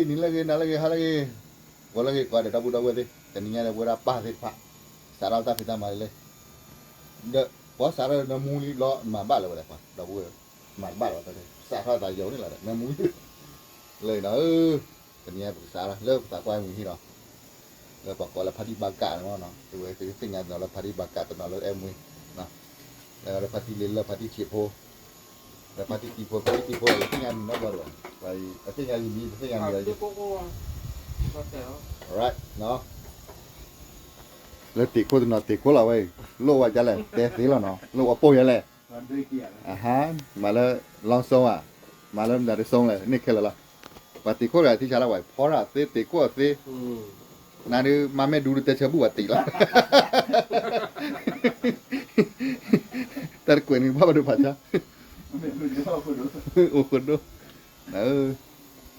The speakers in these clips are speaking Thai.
ni lagi nak lagi hal lagi. Gua lagi kau ada dabu deh. Tadinya ada berapa sih pak? Sarau tak kita malah. Dah, bos sarau dah muli lo mabak lah boleh pak. Dabu mabak lah tadi. Sarau tak jauh ni lah. Dah muli. Lời đó tadinya besar lah. Lo tak kau yang mungkin lah. Lo pak kau lah padi bakar mana no. Tu itu tinggal lo padi bakar tu lo mui. Nah, lo padi lila padi cipo. Lo padi cipo tinggal no baru. Baik, tinggal ini tinggal ni. Alright, no. Lo tiku tu nak tiku lah wei. Lo wajah le, teh lah no. Lo apa ya le? Malah langsung ah. Malah dari song le, ni kela lah. Tiku lah ti cara wei. Pora ti tiku ti. Nanti mame dulu teh cabu ti lah. Terkuat ni apa tu baca? Oh kodoh.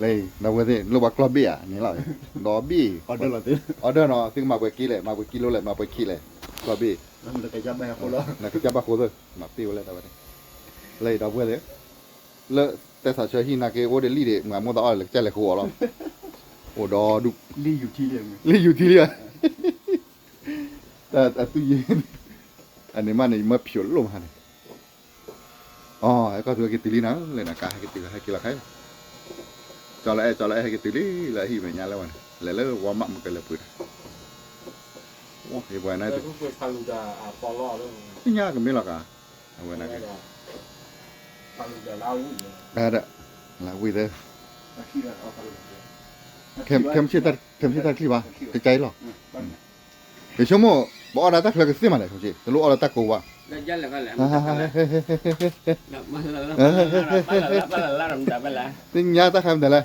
Lei, dah buat ni, lu buat lobby ah, ni lah. Lobby. Order lah tu. Order no, ting mak buat kilo le, mak buat kilo. Lobby. Nak nak kerja banyak pula. Nak kerja apa kau tu? Mak pi boleh dah buat. Lei, dah buat ni. Le,แต่ hi nak ke order li de, mak mau dah le, kerja le kau lah. Oh dah du. Liอยู่ที่เรียง Li อยู่ที่เรียง แต่ตู้เย็น อันนี้มันนี่มาผิวลมฮะนี่อ๋อก็ตัวกิติลีนะเลยนะกะให้กิติให้กินละใครcho lại hay cái từ lý là hi về nhà lâu này là warm up một cái là bự thì bữa nay cái nhà cái mấy là cả bữa nay cái đó là quý thế kem chia ta khi ba cái cháy rồi cái số một bỏ ra tắc là cái gì mà này không chị cái lỗ là tắc cổ à tính nhà tắc ham thế này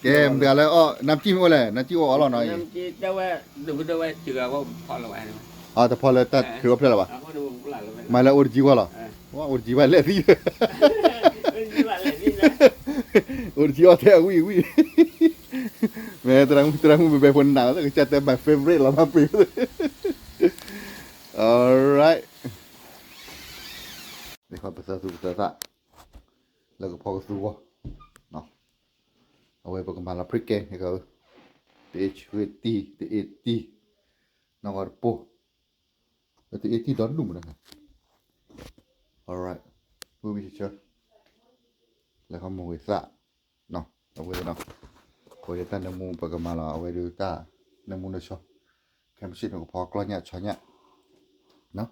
kem thế là nằm chim ô này nằm chim ô ở nói nằm chim đâu vậy đừng đâu vậy chưa có phò là vậyแต่พอเลยตัดคือว่าเพื่ออะไรวะมาแล้วอดจีว่าหรอว่าอดจีว่าเละที่อดจีว่าแท้วิแม่terangไปคนหนาวแต่จะแต่แบบ favorite เรามาปี alright นี่เขาภาษาสุภาษาแล้วก็พอก็สู้เนาะเอาไว้ประกอบมาละพริกแกงให้เขาตีน้องก็ปูItu 80 don dulu dah. Alright. We sure. Lah kamu wisa. No, awe no. Ko ya tan namu pagamala awe du ta. Namu no sho. Kam shi no pho klonya chonya. No.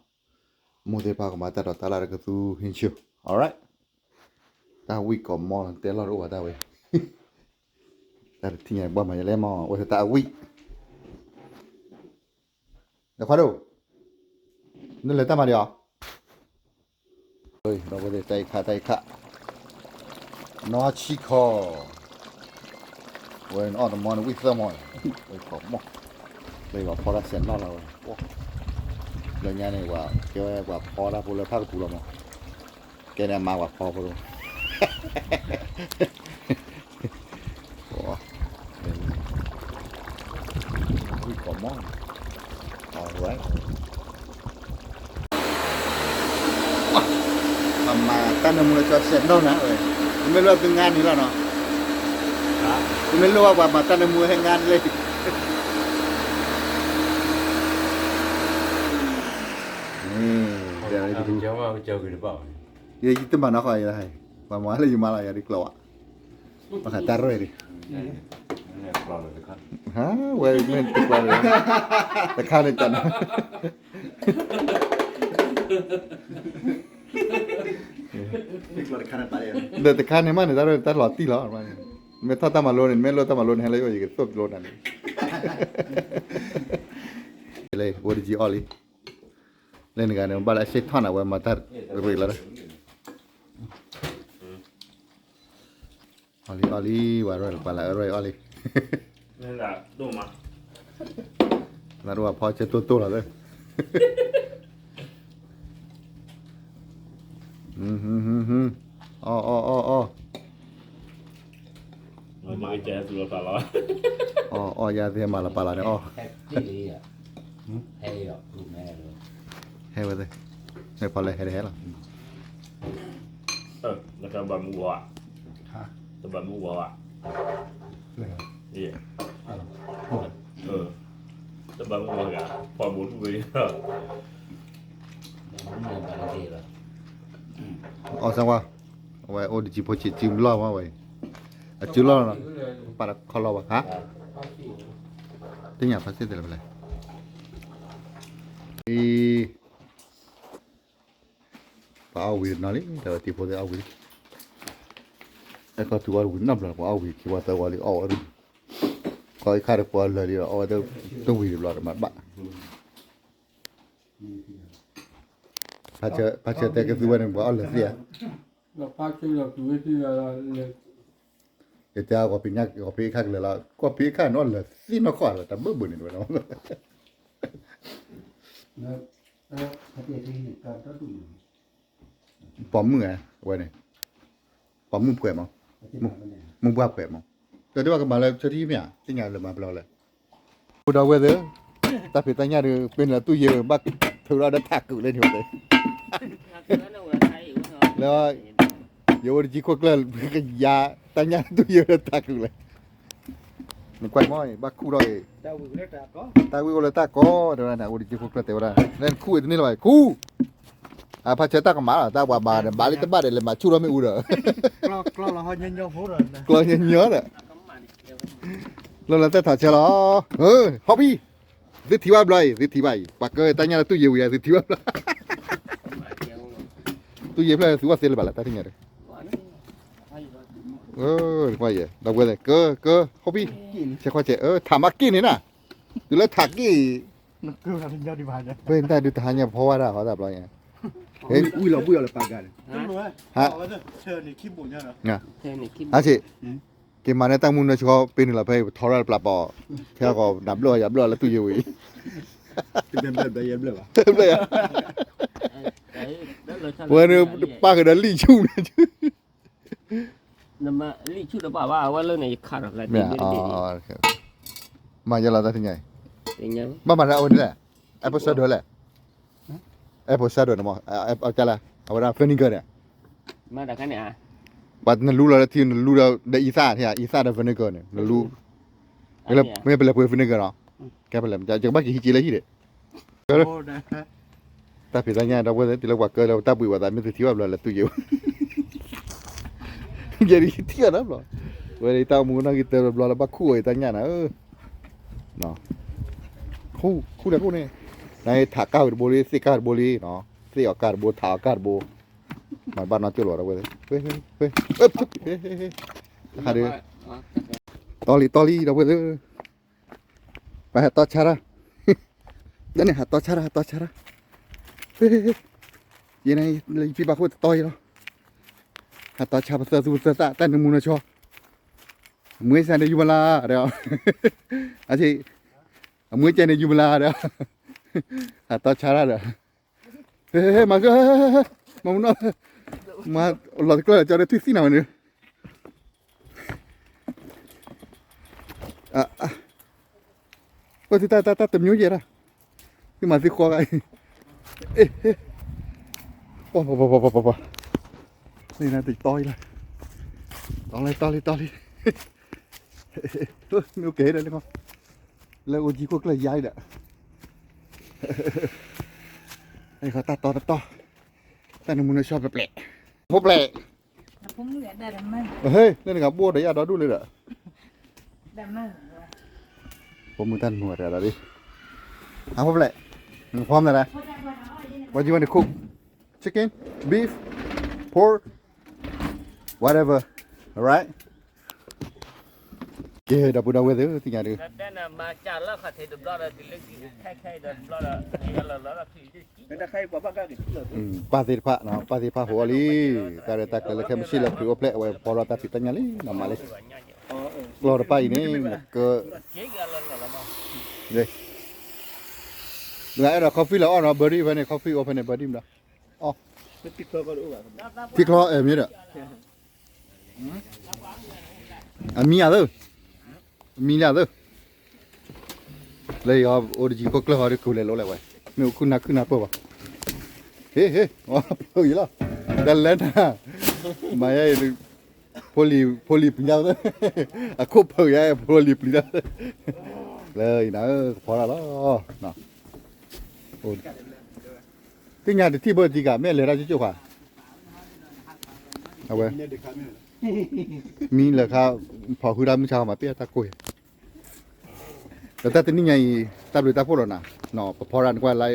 Mu de pa ko ma ta do ta la ka su hin chiu. Alright. Ta wi ko mo te lo ru wa ta we. Ta tinya ba ma ya le mo wa ta wi. Da fa do. Nó lấy ta mà đi à? Ơi, nó có thể tay khá. Nó chỉ có. Ôi, nó ở mòn với sao mòn. Ôi, có mòn. Đây là phó ra xén nó rồi. Lần nhà này quả kêu quả phó ra phụ là phát phụ là mà. Cái này mà quả phó phụ rồi. Ôi, có mòn. Alright. Mà ta nằm mua cho xe đâu nè rồi, mình lo từng ngàn như là nó, mình lo mà ta nằm mua hay ngàn lên, giờ này thì cháu vào chờ cái bảo, giờ chúng ta nó phải là hay, và mỗi lần mà lại đi close, mà phải ta rồi đi, hả, vậy mình tự làm rồi, ta khai lên chân. Đểแต่ kan mana ta loti lo mana me ta malon me lo ta malon hele ko ye top lo nan le origi oli le ni ga ne bala se thana wa ma tar ri la oli wa ro bala ro oli nên là đồ mà la ro pa che to la de mà trẻ tụi ta lo ya thì mà là bà là nữa đi à, hay rồi, mẹ rồi, hay vậy hay bà lại hay làแล้วก็บะหมี่วัวบะหมี่วัว bang mau gak pabun gue มันเหมือนบางทีหรอ อ๋อสังว่าเอาไว้โอ้ดิจิโพจิจิมล้อมาไว้อ่ะจิล้อนะปาดคอล้อวะฮะติงอย่าพัสดุเลยอีป้าเอาวินนั่นเลยแต่ว่าที่พอได้เอาวินไอ้ก็ตัววินนับเลยป้าเอาวินที่ว่าตัววันนี้เอาอะไรก็ไอ้ข้าเด็กปอเลยดิเอาแต่ต้องวินรอดมาบ้าพัชแต่ก็คือวันนึงป้าเอาเลยเสีย เราพักที่เราดูที่เราเลย เจ้าก็เป็นยักษ์ก็เป็นข้างเลยละก็เป็นข้างนั่นเลยสินครเลยแต่เบื่อบุญนี่ด้วยเนาะ นะถ้าเกิดที่นี่การตัดดู ปอมมือไงวันนี้ปอมมือเปื่อยมั้ง ที่มาเนี่ย มึงบ้าเปื่อยมั้งแต่ที่ว่าก็มาเลยชที่เนี่ยที่งานเลยมาเปล่าเลยกูเดาไว้เด้อแต่เป็นตั้งยาเด้อเป็นละตู้เยอะบักเท่าเราได้ทักกูเลยทีเดียวแล้วเดี๋ยวจีโคกเลยก็ยาตั้งยาตู้เยอะได้ทักกูเลยมันกวายม้อยบักคู่ดอย เจ้าวิวเล็กแต่ก็ ตาวิโอเลตาก็เดี๋ยวนะโอ้ดิจิโคกเลยเดี๋ยวนะนั่นคู่นี่เลยคู่อ่ะพอเช้าตาก็มาแล้วตาว่ามาบาลิตบ้าเลยมาชูเราไม่อู้เด้อก ล้อเราเขาเย็นๆพูดเลยนะ กลัวเยอะๆเลยเราเลยแต่ถ้าเช้าล้อฮอบบี้สิที่ว่าบลอยสิที่ว่าปากเกยตั้งยาตู้เยียวยาสิที่ว่าตู้เยียบเลยสิว่าเซลบาละตั้งยาเลยว่าเย่เราเว้ยเลยก็ฮอบบี้ใช่ข้อเจ้ถามมากินนี่นะดูแลถักกี่ คือเราถึงยอดดีพายเนี่ย เว้ยได้ดูทานเนี่ยเพราะว่าได้เขาแบบไรเงี้ยเฮ้ยอุ้ยเราเบื่อเลยปากกัน ต้นรู้ไหม ฮะ เชิญนี่ขี้บุญเนี่ยเหรอ เนี่ย เทนิค อาชีเกมมาในตั้งมุนนะชัวเป็นอะไรไปทอร์ปลาปอแค่ก็ดับเลือดยับเลือดแล้วตู้เยียวอี เป็นแบบเย็นเลยว่ะ เลยอ่ะวันนี้ป้าก็เดินลี่ชุ่มเลย นำมาลีชุดละบ่าว่าเรื่องไหนขาดอะไร เนี่ยอ๋อมาจะเราได้ที่ไง อย่างเงี้ย มาแล้ววันนี้แหละแอปเปิลซาโดแหละแอปเปิลซาโดนะมั้งเอาจะละเอาละเฟนิเกอร์เนี่ย มาจากไหนอ่ะ บัดนั้นรู้แล้วที่รู้แล้วได้อีซ่าที่อีซ่าได้เฟนิเกอร์เนี่ยรู้แล้วไม่เป็นไรเพื่อเฟนิเกอร์เนาะแกเป็นไรจะบ้ากี่ฮิจิเลยฮิเด็ โอ้นะ แต่ผิดอะไรเงี้ยเราว่าที่เราว่าเกิดเราตาบุยว่าแต่ไม่ถือว่าเราละตู้เยียวjadi tia dah bro. Wei tahu muna kita bro la baku ai tanya na. No. Khu dah khu ni. Nai thak ka boleh, sikar boleh, no. Si akar bo, thak akar bo. Mai ban na chlo ra wei. Wei. Ada. Toli dah wei. Pai to cara. Dan ni to cara. Wei. Ye nai pi ba khu toi lo. Hata chapa sa su sa ta nu na cho mui sa ne yumala da aji mui cha ne yumala da hata chara da ma ga ma no ma lo ko cho de tisi na ne ko ti ta tem nyu ye ra ti ma ti ko ga poนี่นะติดต่อยเลยต่อเลยไม่โอเคเลยนะครับแล้วโอจีก็เลยย้ายเด้อไอ้เขาตัดต่อแต่หนูมันชอบแปลกพบแปลก ผมเหลือได้ดำมั่ง เฮ้ยนี่นะครับบัวเดี๋ยวเราดูเลยเด้อ ดำมั่ง ผมมือตันหัวเดี๋ยวเราดิพบแปลกพร้อมแล้วนะ What do you want to cook chicken beef pork whatever alright เก๋ดับเว้ยที่ไงดิ แต่น่ะมาจากแล้วค่ะเทดบลอดดิเล็กแค่เดินบลอดแล้วพี่ เป็นตะไคร้กว่าบ้านกันเลย ปาติพะเนาะปาติพะหัวลีการตักเลยแค่ไม่ใช่ละคือว่าเปลไว้พอเราตัดติดตั้งยังลีน้ำมาเลยกลอดไปนี่ก็เลยแล้วเราคอฟฟี่เราอ๋อเราเบอร์รี่ไปในคอฟฟี่โอเพนในเบอร์รี่มั้ยอ๋อ เป็นติ๊กเกอร์ก็รู้ว่า ที่คลอมีเด้อมีอะไรมีอะไรเลยอ่ะโอ้ดิก็กลัวอะไรกูเลยรู้เลยเว้ยไม่คุณนักปะวะเฮ้อ๋อเฮ้ยล่ะดันเล่นนะมาไอ้โพลีปัญญาเลยอะคุบเฮ้ยโพลีปัญญา เลยนะพอแล้วเนาะโอ้ที่งานที่เบอร์จีกะแม่เลยราชจุกะเอาไว้ เนี่ยเด็กขาไม่ มีเหรอครับพอคือรามิชาวมาเปียตะกุยแต่ถ้าที่นี่ไงตาบริตาพูดแล้วนะเนาะพอรันกว่าไร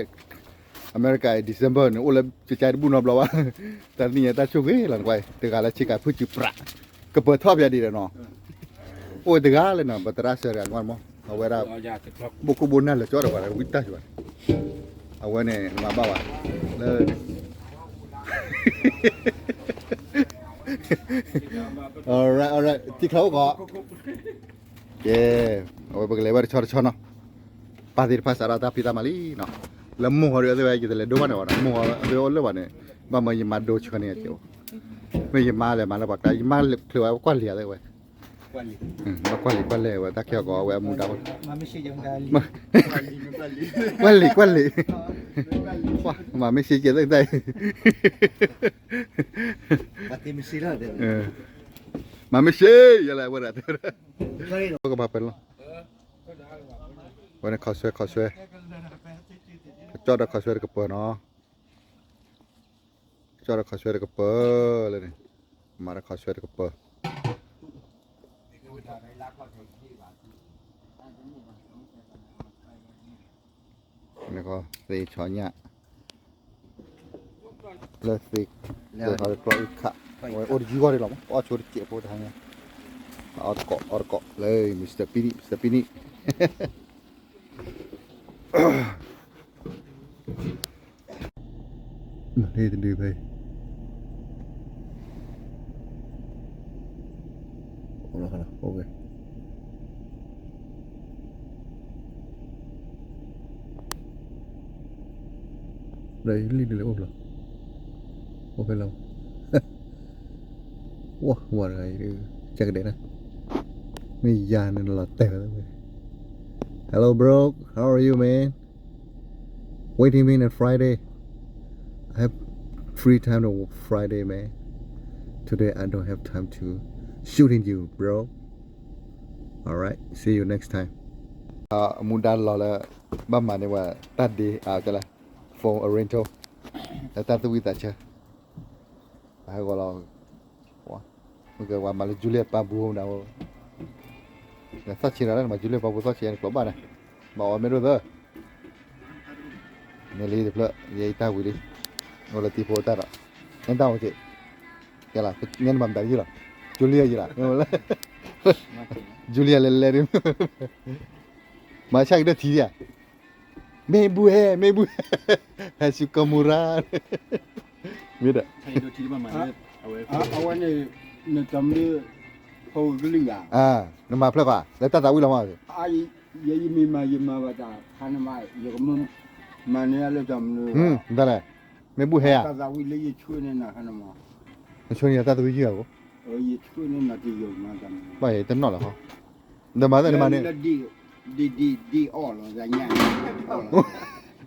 อเมริกาเดือนเดือนโอ้เลยจะใจบุญนับแล้ววะแต่นี่ตาช่วยหลังไว้แต่การละชิกาพูดจีปะก็เปิดทอบยาดีเลยเนาะโอ้ยแต่การเลยเนาะบัตรราชการวันมั้งเอาไว้รับบุกบุญนั่นแหละจอดเอาไว้วิตาช่วยเอาไว้เนี่ยมาบ้าวะเลย alright ที่เขาก็เย่เอาไว้เบลชอเนาะปาดีภาษาเราตาพิตามาลีเนาะแล้วมูเขาเรียกว่าอะไรเลยดูวันวะมูเขาเรียกว่าอะไรวะเนี่ยบ้ามันยิมาดูชกันเนี่ยเจ้าไม่ยิมาเลยมาแล้วปากยิมาคือว่ากวนเหลี่ยเลยเว้ยมากวนเลยเว้ยตาเขียวก็เว้ยมูดาว มาไม่ใช่ยังไง กวนเหลี่ว้ามาไม่ใช่เกี่ยวกับใด ปฏิมิสิแล้วเด้อ มาไม่ใช่อะไรวะเนี่ยก็มาเป็นหรอวันนี้ขอช่วยจอดขอช่วยกับเปิดเนาะจอดขอช่วยกับเปิดเลยนี่มาขอช่วยกับเปิดนี่ก็ตีช้อนเนี่ยเลสิกเดี๋ยวเขาจะกรอกอีกค่ะโอ้ยจีก็ได้หรอมั้งอ๋อช่วยเจ็บปวดทางเนี่ยเอาเกาะเลยมิสเตอร์ปินี่นี่จะดูไปโอเคđây đi được không rồi ok lâu wow ngoài này chắc để nè mấy già nên là tè lắm hello bro how are you man waiting me on Friday I have free time to work Friday man today I don't have time to shooting you bro alright see you next time มุนดันรอแล้วบ้ามาเนี่ยว่าตัดดีจะละfor a rental แต่ตัดตัววิตัดเชื่อให้ก็เราเมื่อกี้ว่ามาเลยจูเลียตปาบูนะว่าแต่สักชิ้นอะไรมาจูเลียตปาบูสักชิ้นกลับบ้านนะบอกว่าไม่รู้เด้อเนี่ยลีเดี๋ยวเพลยัยตาวิลีโอเลตีโพตาระนั่นตาโอเคแกล่ะเงี้ยมันแบบยี่หรอจูเลียยี่หรอจูเลียเล่นๆมาใช่ก็ได้ทีเดียวMebu hai suka murah. Beda. Saya do ti mana mana. Awan ni nak ambil kau geli ah. Nama apa kah? Letak tahu lah mas. Ai ye yima baca kana mai ye kum mana le jam ni. Dah lah. Mebu hai ah. Tak tahu le ye chui ni nak kana ma. Chui ni tak tahu je aku. Ye chui ni nak dia macam. Baik, tenang lah kau. Dah mana ni? Di all rasanya.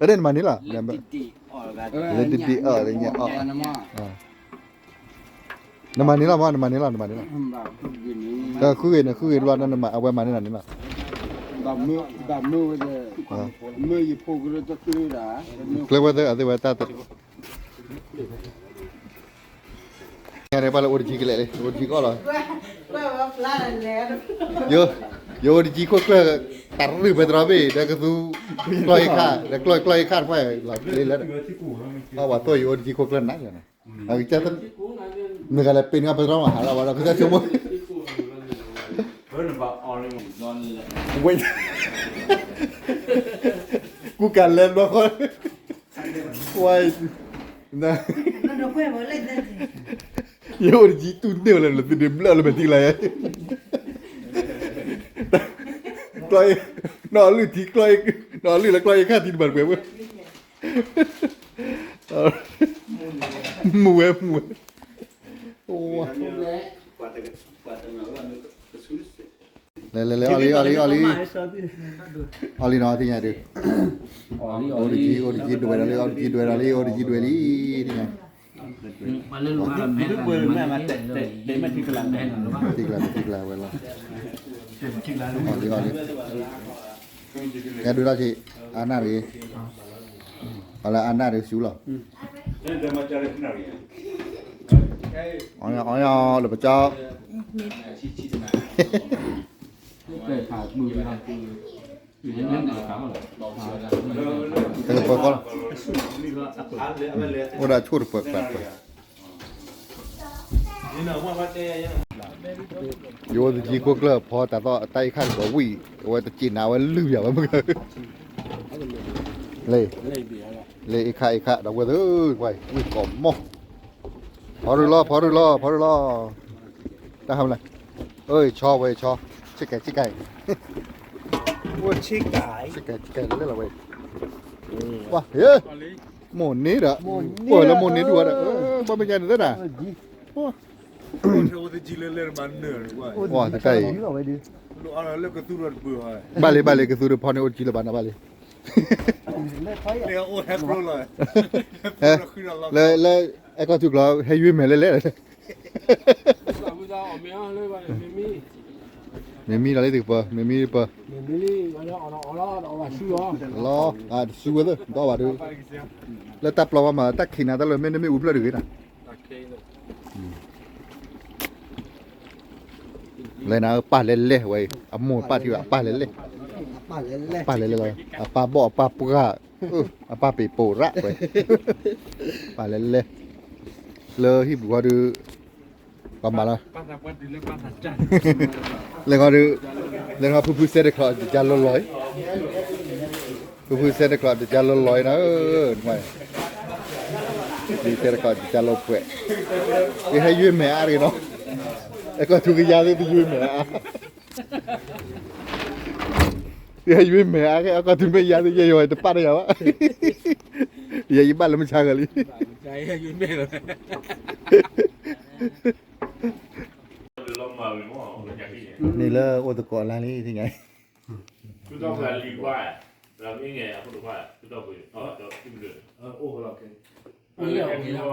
Ada di mana lah? Di all Di rasanya all. Nama ni lah, nama ni lah. Mbak begini. Dah kuih luar nama awal mana ni lah. Dah mu je. Mu ye pukul tu tu dah. Kelewat ada wata tu. Yang apa lah origi kelak le, origi kau lah. Yo origi kau taruh betrabe, dah ketu kloi kan, apa lah lelah. Awak tu yo origi kau kelan nak je na. Aku cakap negara pen apa drama, halau halau kita semua. Wait. Ku kalah kau. Wait. Nah. No puede volar desde. Yo origi tu dia lah lebih dia belah lebih tinggi lah ya. Kloi, nak lu ti kloi, nak lu lah kloi kan ti bar gue. Mue. Oh. Le oli no ti nyari. Origi dua li ni. Malu lu malam ni. Itu boleh mana dia mati kelam. Tikla wala. Oli. nghe đứa đó chị ăn nào đi hoặc là ăn nào được xíu rồi ôi được cho 对他路上 cái bơ con ôi đã chua được bơ bơ vô thì chỉ quốc lợพอ แต่ต่อไต้ขั้นบ่วิ่งโอ้ยแต่จีนเอาไว้ลืมอย่างว่ามึงเลยเลยอีกค่ะดอกว่าเอ้ยไว้วิ่งก่อมหม้อพอดูรอได้ทำอะไรเอ้ยชอบเว้ยชอบชิคไก่ 我去改。 ชิคไก่เล่นอะไรเว้ยว้าเฮ้ยหมุนนี้เหรอโอ้ยแล้วหมุนนี้ด้วยเหรอบ่เป็นไงนั่นน่ะ 我的鸡肋肋蛮嫩的，我 ว้าแต่ไก่ 路阿拉那个都是不好， บ้านเลยก็คือพอในโอจีละบ้านนะบ้านเลย 那个我还不了， เฮ้ยเลยไอ้ก็ถูกแล้วให้ยืมแม่เล่นไม่มีอะไรถึงปะไม่มีปะรอสู้เลยต่อว่าดูแล้วตับเรามาตักขี้นาตลอดไม่อุบเลยหรือนะเลยนะป้าเล่ไว้อโมป้าที่ว่าป้าเล่ป้าเล่เลยป้าบ่ป้าปุกะป้าปีโประไว้ป้าเล่เลยที่บัวดูประมาณละเลยก็ดูเลยก็ผู้เสด็จคลอดจะลอยผู้เสด็จคลอดจะลอยนะไม่ดีเสด็จคลอดจะลอยเปะที่ให้ยืมแม่อะไรเนาะไอ้ก็ถูกยาที่ไปยืมแม่ที่ให้ยืมแม่ไอ้ก็ถึงไปยาที่ยังอยู่แต่ป้าได้ยังวะยังยิ้มบ้านแล้วมันช่างกันเลยใจยืมแม่เลย Long mà mình muốn học được nhạc gì? นี่เลยโอตกอร้านนี้ที่ไง Cứ đâu là lì qua, làm cái nghề không được qua, cứ đâu phải đó kim lửa. Ô là cái. Là cái cho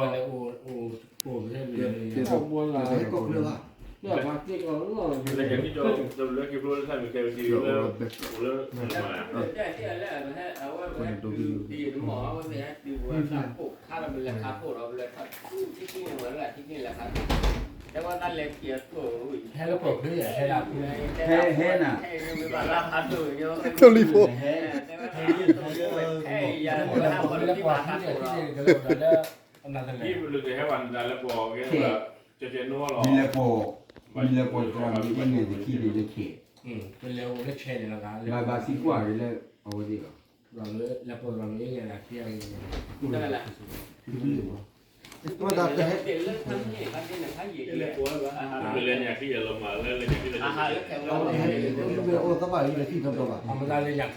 đâu là cái luôn thay vì cái gì là mà.แต่ว่านั่นแหละเกียรติโอ้ย ให้เราเปิดด้วยให้เรา เฮ้น่ะมีบาราพัดอยู่เยอะ เท่ารีโฟ แต่ว่าเฮ้ยอย่าทำคนที่มาทัดเรา Khi mà được cái hoàn là bò cái là cho nó lò. มีเลโปจะมียังไงจะขี้ดีจะเข็ด เป็นเร็วเล็กเชนเลยนะครับ บาซิกว่าเลยเอาไว้ดีกว่า เราเลือกแล้วพอเราเลือกยังไงที่ยัง นั่นแหละ ว่าแต่ เดี๋ยวเลิกทำนี่ทำนี่หนึ่งทำยี่เลย Rồi lên nhà khi là lồng mà lên nhà khi là. อาหารเลิกแถวเรา ธรรมดาเลยอย่าง